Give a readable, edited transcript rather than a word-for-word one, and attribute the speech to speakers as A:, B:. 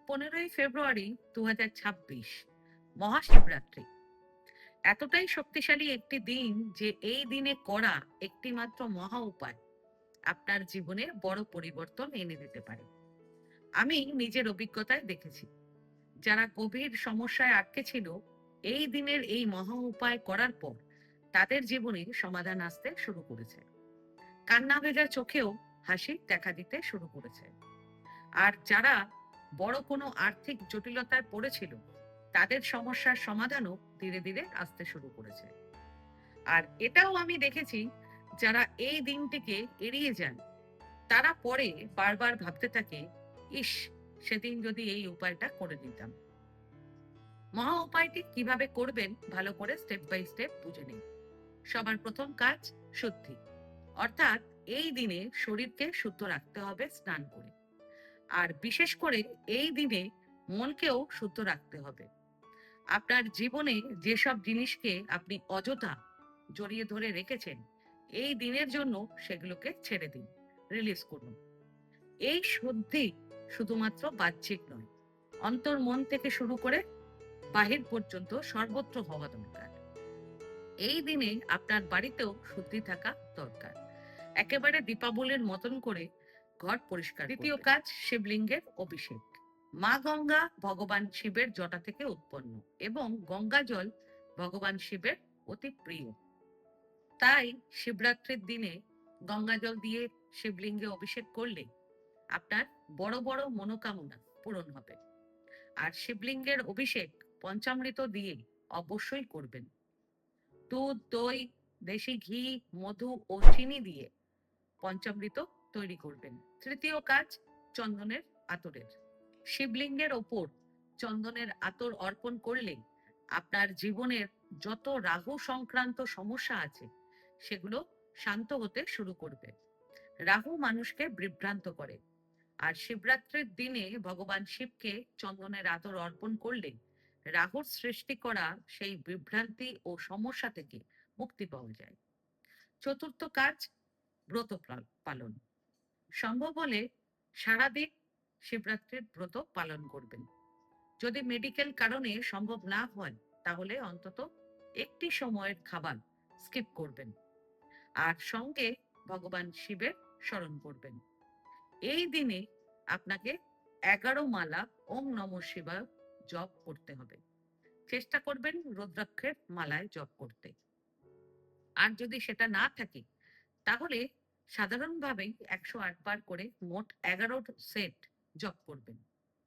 A: 15ই ফেব্রুয়ারি 2026, মহাশিবরাত্রি। এতটাই শক্তিশালী একটি দিন যে এই দিনে করা একটি মাত্র মহা উপায় আপনার জীবনে বড় পরিবর্তন এনে দিতে পারে। আমি নিজের অভিজ্ঞতায় দেখেছি, যারা গভীর সমস্যায় আটকে ছিল, এই দিনের এই মহা উপায় করার পর তাদের জীবনে সমাধান আসতে শুরু করেছে। কান্না ভেজা চোখেও হাসি দেখা দিতে শুরু করেছে। আর যারা বড় কোনো আর্থিক জটিলতায় পড়েছিল, তাদের সমস্যার সমাধানও ধীরে ধীরে আসতে শুরু করেছে। আর এটাও আমি দেখেছি, যারা এই দিনটিকে এড়িয়ে যান, তারা পরে বারবার ভাবতে থাকে, ইস, সেদিন যদি এই উপায়টা করে দিতাম। মহা উপায়টি কিভাবে করবেন ভালো করে স্টেপ বাই স্টেপ বুঝে নিন। সবার প্রথম কাজ শুদ্ধি, অর্থাৎ এই দিনে শরীরকে শুদ্ধ রাখতে হবে স্নান করে। আর বিশেষ করে এই দিনে মনকেও শুদ্ধ রাখতে হবে। আপনার জীবনে যেসব জিনিসকে আপনি অযথা জড়িয়ে ধরে রেখেছেন, এই দিনের জন্য সেগুলোকে ছেড়ে দিন, রিলিজ করুন। এই শুদ্ধি শুধুমাত্র বাহ্যিক নয়, অন্তর মন থেকে শুরু করে বাহির পর্যন্ত সর্বত্র হওয়া দরকার। এই দিনে আপনার বাড়িতেও শুদ্ধি থাকা দরকার। একেবারে দীপাবলির মতন করে ঘর পরিষ্কার। দ্বিতীয় কাজ, শিবলিঙ্গের অভিষেক। মা গঙ্গা ভগবান শিবের জটা থেকে উৎপন্ন এবং গঙ্গা জল ভগবান শিবের অতি প্রিয়। তাই শিবরাত্রির দিনে গঙ্গা জল দিয়ে শিবলিঙ্গে অভিষেক করলে আপনার বড় বড় মনোকামনা পূরণ হবে। আর শিবলিঙ্গের অভিষেক পঞ্চামৃত দিয়ে অবশ্যই করবেন। দুধ, দই, দেশি ঘি, মধু ও চিনি দিয়ে পঞ্চামৃত তৈরি করবেন। তৃতীয় কাজ, চন্দনের আতরের। শিবলিঙ্গের ওপর চন্দনের আতর অর্পণ করলে আপনার জীবনের যত রাহু সংক্রান্ত সমস্যা আছে, সেগুলো শান্ত হতে শুরু করবে। রাহু মানুষকে বিভ্রান্ত করে, আর শিবরাত্রির দিনে ভগবান শিবকে চন্দনের আতর অর্পণ করলে রাহুর সৃষ্টি করা সেই বিভ্রান্তি ও সমস্যা থেকে মুক্তি পাওয়া যায়। চতুর্থ কাজ, ব্রত পালন। সম্ভব হলে সারাদিন শিবরাত্রির ব্রত পালন করবেন। যদি মেডিকেল কারণে সম্ভব না হয়, তাহলে অন্তত একটি সময়ের খাবার স্কিপ করবেন। আর সঙ্গে ভগবান শিবের স্মরণ করবেন। এই দিনে আপনাকে 11 মালা ওম নমঃ শিবায় জপ করতে হবে। চেষ্টা করবেন রুদ্রাক্ষের মালায় জপ করতে। আর যদি সেটা না থাকে, তাহলে সাধারণভাবেই 108 বার করে মোট 11 সেট জপ করবেন।